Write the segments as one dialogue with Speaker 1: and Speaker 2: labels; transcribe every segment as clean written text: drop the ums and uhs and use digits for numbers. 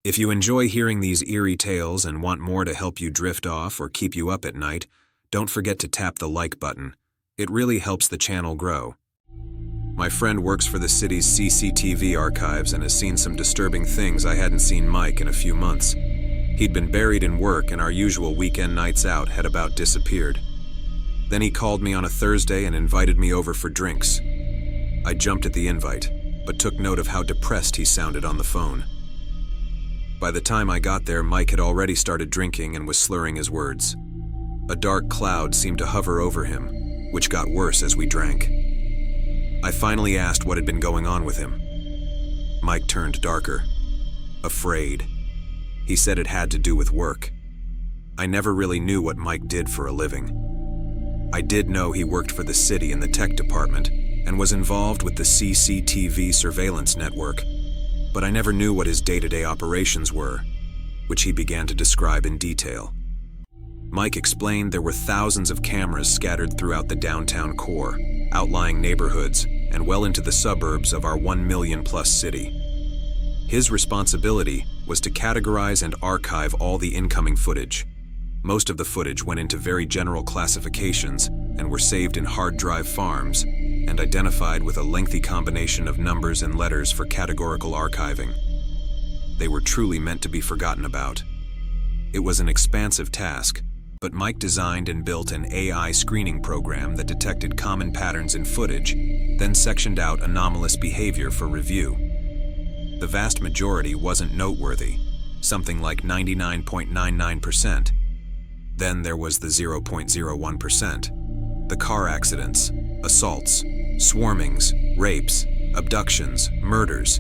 Speaker 1: If you enjoy hearing these eerie tales and want more to help you drift off or keep you up at night, don't forget to tap the like button. It really helps the channel grow. My friend works for the city's CCTV archives and has seen some disturbing things I hadn't seen Mike in a few months. He'd been buried in work and our usual weekend nights out had about disappeared. Then he called me on a Thursday and invited me over for drinks. I jumped at the invite, but took note of how depressed he sounded on the phone. By the time I got there, Mike had already started drinking and was slurring his words. A dark cloud seemed to hover over him, which got worse as we drank. I finally asked what had been going on with him. Mike turned darker, afraid. He said it had to do with work. I never really knew what Mike did for a living. I did know he worked for the city in the tech department and was involved with the CCTV surveillance network, but I never knew what his day-to-day operations were, which he began to describe in detail. Mike explained there were thousands of cameras scattered throughout the downtown core, outlying neighborhoods, and well into the suburbs of our 1 million-plus city. His responsibility was to categorize and archive all the incoming footage. Most of the footage went into very general classifications and were saved in hard drive farms and identified with a lengthy combination of numbers and letters for categorical archiving. They were truly meant to be forgotten about. It was an expansive task, but Mike designed and built an AI screening program that detected common patterns in footage, then sectioned out anomalous behavior for review. The vast majority wasn't noteworthy, something like 99.99%. Then there was the 0.01%. The car accidents, assaults, swarmings, rapes, abductions, murders.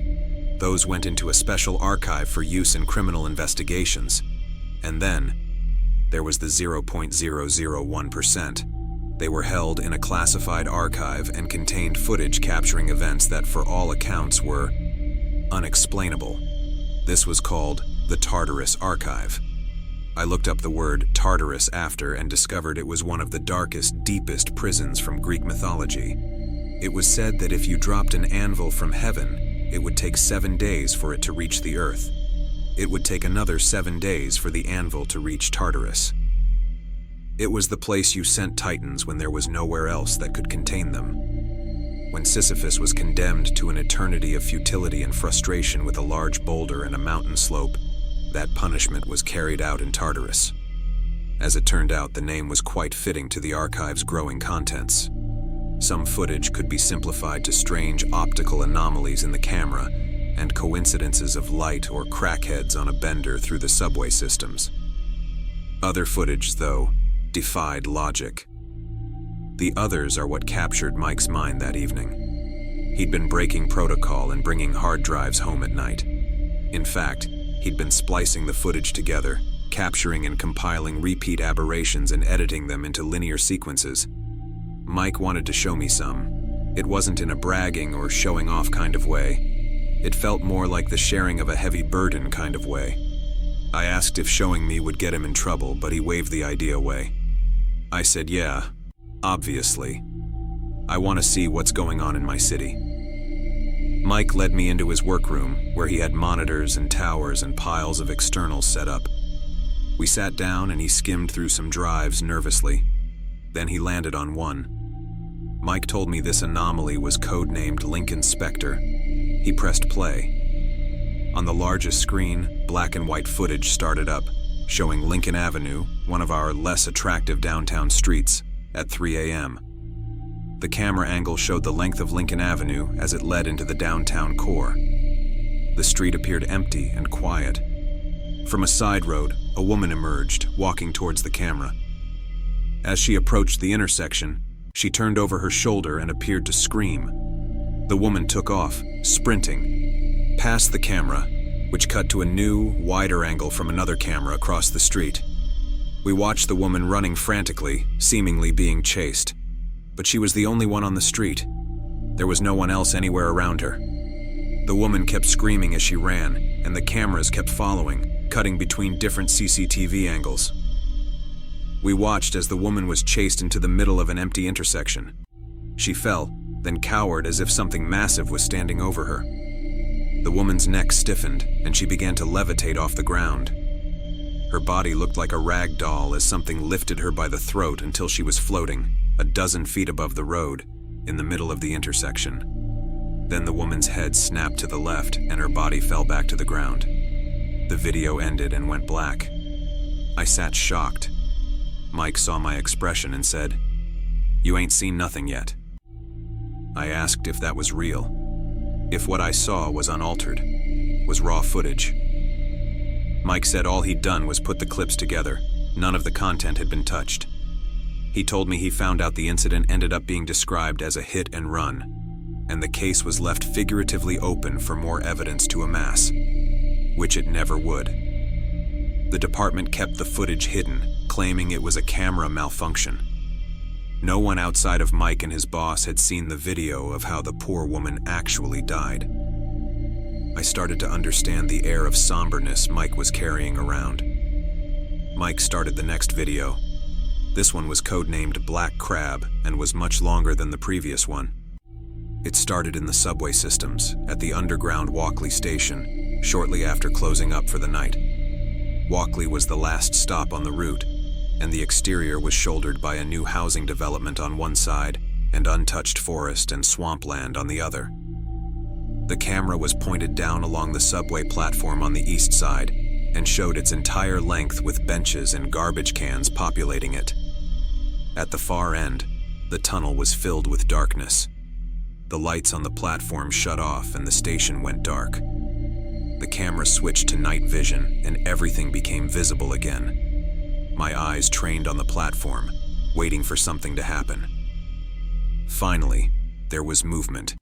Speaker 1: Those went into a special archive for use in criminal investigations. And then, there was the 0.001%. They were held in a classified archive and contained footage capturing events that for all accounts were unexplainable. This was called the Tartarus Archive. I looked up the word Tartarus after and discovered it was one of the darkest, deepest prisons from Greek mythology. It was said that if you dropped an anvil from heaven, it would take 7 days for it to reach the earth. It would take another 7 days for the anvil to reach Tartarus. It was the place you sent titans when there was nowhere else that could contain them. When Sisyphus was condemned to an eternity of futility and frustration with a large boulder and a mountain slope, that punishment was carried out in Tartarus. As it turned out, the name was quite fitting to the archive's growing contents. Some footage could be simplified to strange optical anomalies in the camera and coincidences of light or crackheads on a bender through the subway systems. Other footage, though, defied logic. The others are what captured Mike's mind that evening. He'd been breaking protocol and bringing hard drives home at night. In fact, he'd been splicing the footage together, capturing and compiling repeat aberrations and editing them into linear sequences. Mike wanted to show me some. It wasn't in a bragging or showing off kind of way. It felt more like the sharing of a heavy burden kind of way. I asked if showing me would get him in trouble, but he waved the idea away. I said, yeah, obviously. I want to see what's going on in my city. Mike led me into his workroom, where he had monitors and towers and piles of externals set up. We sat down and he skimmed through some drives nervously. Then he landed on one. Mike told me this anomaly was codenamed Lincoln Spectre. He pressed play. On the largest screen, black and white footage started up, showing Lincoln Avenue, one of our less attractive downtown streets, at 3 a.m. The camera angle showed the length of Lincoln Avenue as it led into the downtown core. The street appeared empty and quiet. From a side road, a woman emerged, walking towards the camera. As she approached the intersection, she turned over her shoulder and appeared to scream. The woman took off, sprinting, past the camera, which cut to a new, wider angle from another camera across the street. We watched the woman running frantically, seemingly being chased. But she was the only one on the street. There was no one else anywhere around her. The woman kept screaming as she ran, and the cameras kept following, cutting between different CCTV angles. We watched as the woman was chased into the middle of an empty intersection. She fell, then cowered as if something massive was standing over her. The woman's neck stiffened, and she began to levitate off the ground. Her body looked like a rag doll as something lifted her by the throat until she was floating, a dozen feet above the road, in the middle of the intersection. Then the woman's head snapped to the left, and her body fell back to the ground. The video ended and went black. I sat shocked. Mike saw my expression and said, "You ain't seen nothing yet." I asked if that was real, if what I saw was unaltered, was raw footage. Mike said all he'd done was put the clips together. None of the content had been touched. He told me he found out the incident ended up being described as a hit and run, and the case was left figuratively open for more evidence to amass, which it never would. The department kept the footage hidden, claiming it was a camera malfunction. No one outside of Mike and his boss had seen the video of how the poor woman actually died. I started to understand the air of somberness Mike was carrying around. Mike started the next video. This one was codenamed Black Crab and was much longer than the previous one. It started in the subway systems at the underground Walkley station, shortly after closing up for the night. Walkley was the last stop on the route, and the exterior was shouldered by a new housing development on one side and untouched forest and swampland on the other. The camera was pointed down along the subway platform on the east side and showed its entire length with benches and garbage cans populating it. At the far end, the tunnel was filled with darkness. The lights on the platform shut off and the station went dark. The camera switched to night vision and everything became visible again. My eyes trained on the platform, waiting for something to happen. Finally, there was movement.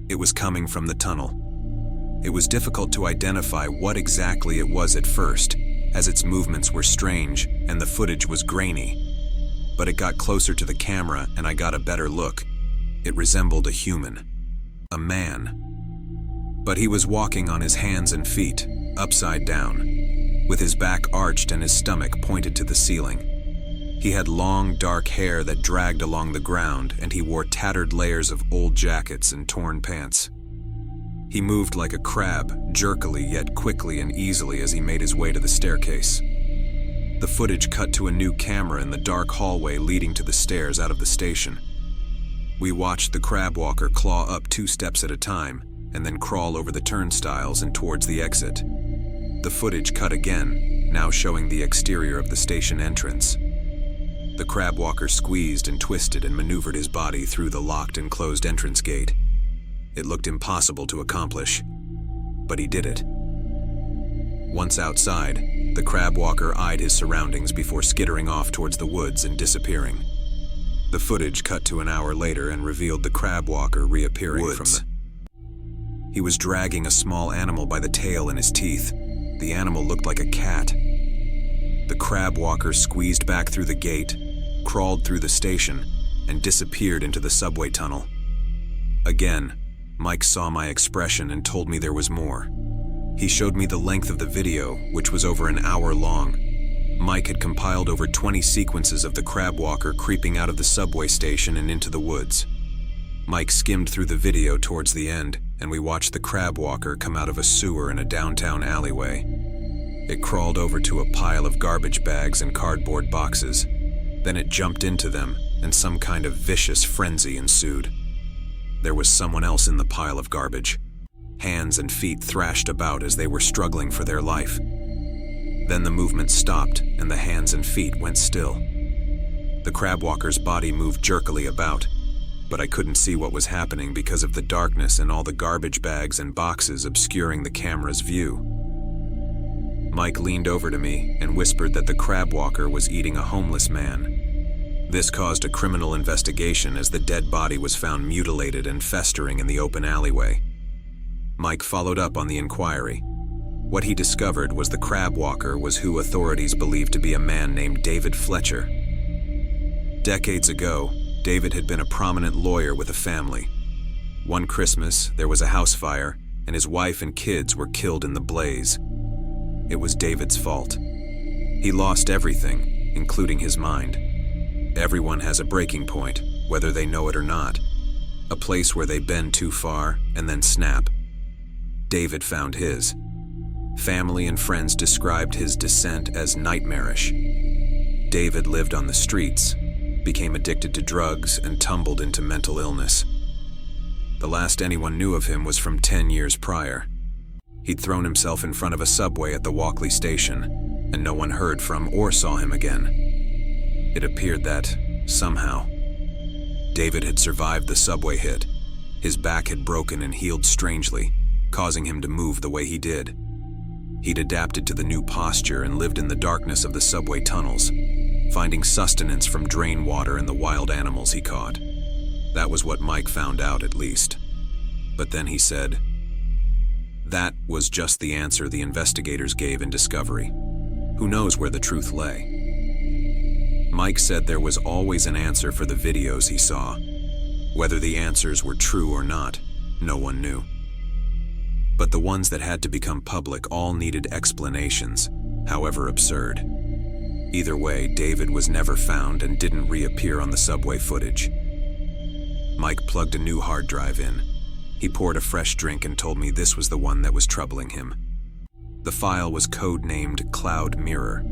Speaker 1: It was coming from the tunnel. It was difficult to identify what exactly it was at first, as its movements were strange and the footage was grainy. But it got closer to the camera and I got a better look. It resembled a human, a man. But he was walking on his hands and feet, upside down, with his back arched and his stomach pointed to the ceiling. He had long, dark hair that dragged along the ground, and he wore tattered layers of old jackets and torn pants. He moved like a crab, jerkily yet quickly and easily as he made his way to the staircase. The footage cut to a new camera in the dark hallway leading to the stairs out of the station. We watched the crab walker claw up 2 steps at a time, and then crawl over the turnstiles and towards the exit. The footage cut again, now showing the exterior of the station entrance. The crab walker squeezed and twisted and maneuvered his body through the locked and closed entrance gate. It looked impossible to accomplish, but he did it. Once outside, the crab walker eyed his surroundings before skittering off towards the woods and disappearing. The footage cut to an hour later and revealed the crab walker reappearing from the... He was dragging a small animal by the tail in his teeth. The animal looked like a cat. The crab walker squeezed back through the gate, crawled through the station, and disappeared into the subway tunnel. Again, Mike saw my expression and told me there was more. He showed me the length of the video, which was over an hour long. Mike had compiled over 20 sequences of the crab walker creeping out of the subway station and into the woods. Mike skimmed through the video towards the end, and we watched the crab walker come out of a sewer in a downtown alleyway. It crawled over to a pile of garbage bags and cardboard boxes. Then it jumped into them, and some kind of vicious frenzy ensued. There was someone else in the pile of garbage. Hands and feet thrashed about as they were struggling for their life. Then the movement stopped, and the hands and feet went still. The crab walker's body moved jerkily about, but I couldn't see what was happening because of the darkness and all the garbage bags and boxes obscuring the camera's view. Mike leaned over to me and whispered that the crab walker was eating a homeless man. This caused a criminal investigation as the dead body was found mutilated and festering in the open alleyway. Mike followed up on the inquiry. What he discovered was the crab walker was who authorities believed to be a man named David Fletcher. Decades ago, David had been a prominent lawyer with a family. One Christmas, there was a house fire, and his wife and kids were killed in the blaze. It was David's fault. He lost everything, including his mind. Everyone has a breaking point, whether they know it or not. A place where they bend too far and then snap. David found his. Family and friends described his descent as nightmarish. David lived on the streets, became addicted to drugs, and tumbled into mental illness. The last anyone knew of him was from 10 years prior. He'd thrown himself in front of a subway at the Walkley station, and no one heard from or saw him again. It appeared that, somehow, David had survived the subway hit. His back had broken and healed strangely, causing him to move the way he did. He'd adapted to the new posture and lived in the darkness of the subway tunnels, finding sustenance from drain water and the wild animals he caught. That was what Mike found out, at least. But then he said, that was just the answer the investigators gave in Discovery. Who knows where the truth lay? Mike said there was always an answer for the videos he saw. Whether the answers were true or not, no one knew. But the ones that had to become public all needed explanations, however absurd. Either way, David was never found and didn't reappear on the subway footage. Mike plugged a new hard drive in. He poured a fresh drink and told me this was the one that was troubling him. The file was code-named Cloud Mirror.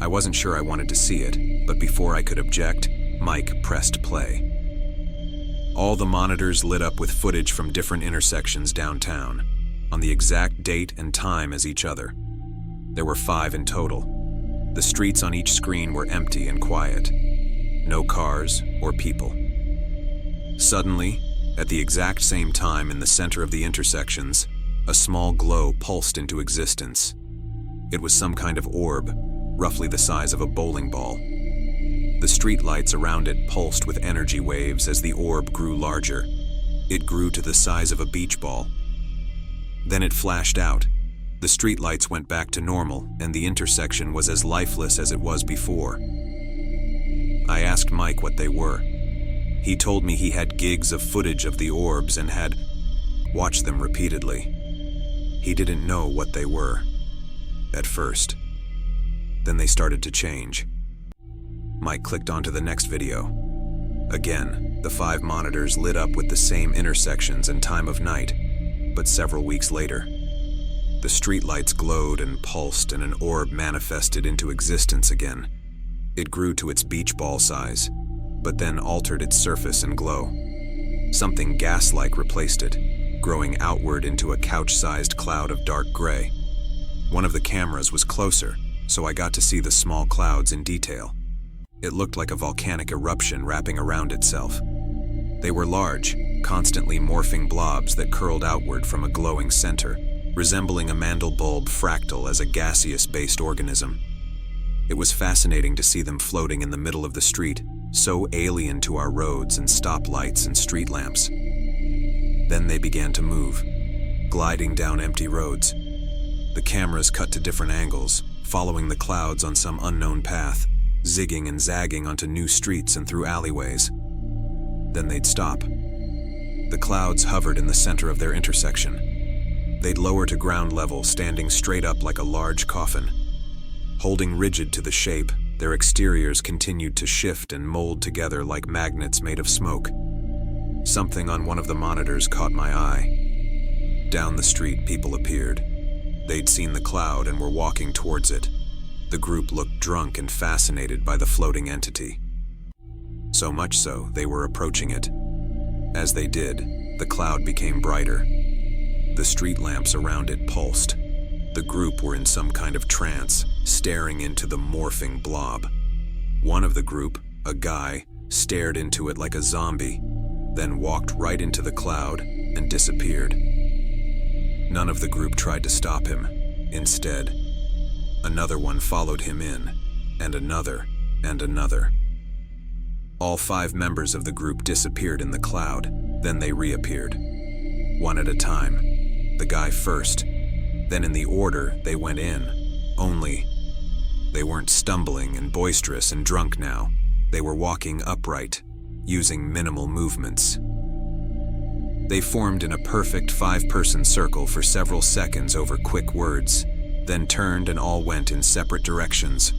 Speaker 1: I wasn't sure I wanted to see it, but before I could object, Mike pressed play. All the monitors lit up with footage from different intersections downtown, on the exact date and time as each other. There were 5 in total. The streets on each screen were empty and quiet. No cars or people. Suddenly, at the exact same time in the center of the intersections, a small glow pulsed into existence. It was some kind of orb, roughly the size of a bowling ball. The streetlights around it pulsed with energy waves as the orb grew larger. It grew to the size of a beach ball. Then it flashed out. The streetlights went back to normal, and the intersection was as lifeless as it was before. I asked Mike what they were. He told me he had gigs of footage of the orbs and had watched them repeatedly. He didn't know what they were at first. Then they started to change. Mike clicked onto the next video. Again, the 5 monitors lit up with the same intersections and time of night, but several weeks later. The streetlights glowed and pulsed, and an orb manifested into existence again. It grew to its beach ball size, but then altered its surface and glow. Something gas-like replaced it, growing outward into a couch-sized cloud of dark gray. One of the cameras was closer, so I got to see the small clouds in detail. It looked like a volcanic eruption wrapping around itself. They were large, constantly morphing blobs that curled outward from a glowing center, resembling a mandelbulb fractal as a gaseous-based organism. It was fascinating to see them floating in the middle of the street, so alien to our roads and stoplights and street lamps. Then they began to move, gliding down empty roads. The cameras cut to different angles, following the clouds on some unknown path, zigging and zagging onto new streets and through alleyways. Then they'd stop. The clouds hovered in the center of their intersection. They'd lower to ground level, standing straight up like a large coffin. Holding rigid to the shape, their exteriors continued to shift and mold together like magnets made of smoke. Something on one of the monitors caught my eye. Down the street, people appeared. They'd seen the cloud and were walking towards it. The group looked drunk and fascinated by the floating entity. So much so, they were approaching it. As they did, the cloud became brighter. The street lamps around it pulsed. The group were in some kind of trance, staring into the morphing blob. One of the group, a guy, stared into it like a zombie, then walked right into the cloud and disappeared. None of the group tried to stop him. Instead, another one followed him in, and another, and another. All 5 members of the group disappeared in the cloud, then they reappeared. One at a time. The guy first. Then in the order, they went in. Only, they weren't stumbling and boisterous and drunk now. They were walking upright, using minimal movements. They formed in a perfect 5-person circle for several seconds over quick words, then turned and all went in separate directions.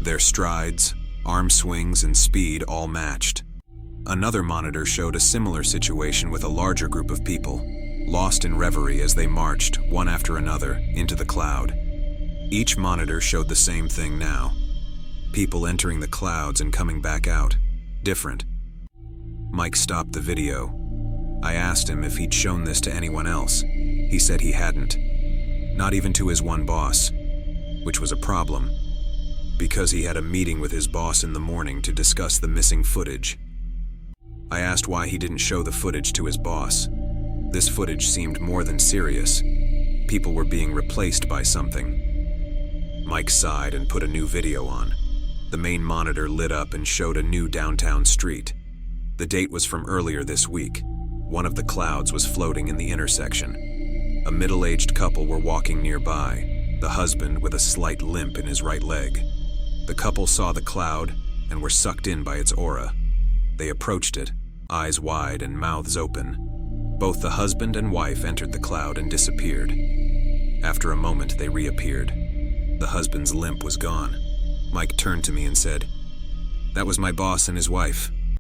Speaker 1: Their strides, arm swings, and speed all matched. Another monitor showed a similar situation with a larger group of people. lost in reverie as they marched, one after another, into the cloud. Each monitor showed the same thing now. People entering the clouds and coming back out. Different. Mike stopped the video. I asked him if he'd shown this to anyone else. He said he hadn't. Not even to his one boss, which was a problem, because he had a meeting with his boss in the morning to discuss the missing footage. I asked why he didn't show the footage to his boss. This footage seemed more than serious. People were being replaced by something. Mike sighed and put a new video on. The main monitor lit up and showed a new downtown street. The date was from earlier this week. One of the clouds was floating in the intersection. A middle-aged couple were walking nearby, the husband with a slight limp in his right leg. The couple saw the cloud and were sucked in by its aura. They approached it, eyes wide and mouths open. Both the husband and wife entered the cloud and disappeared. After a moment, they reappeared. The husband's limp was gone. Mike turned to me and said, "That was my boss and his wife.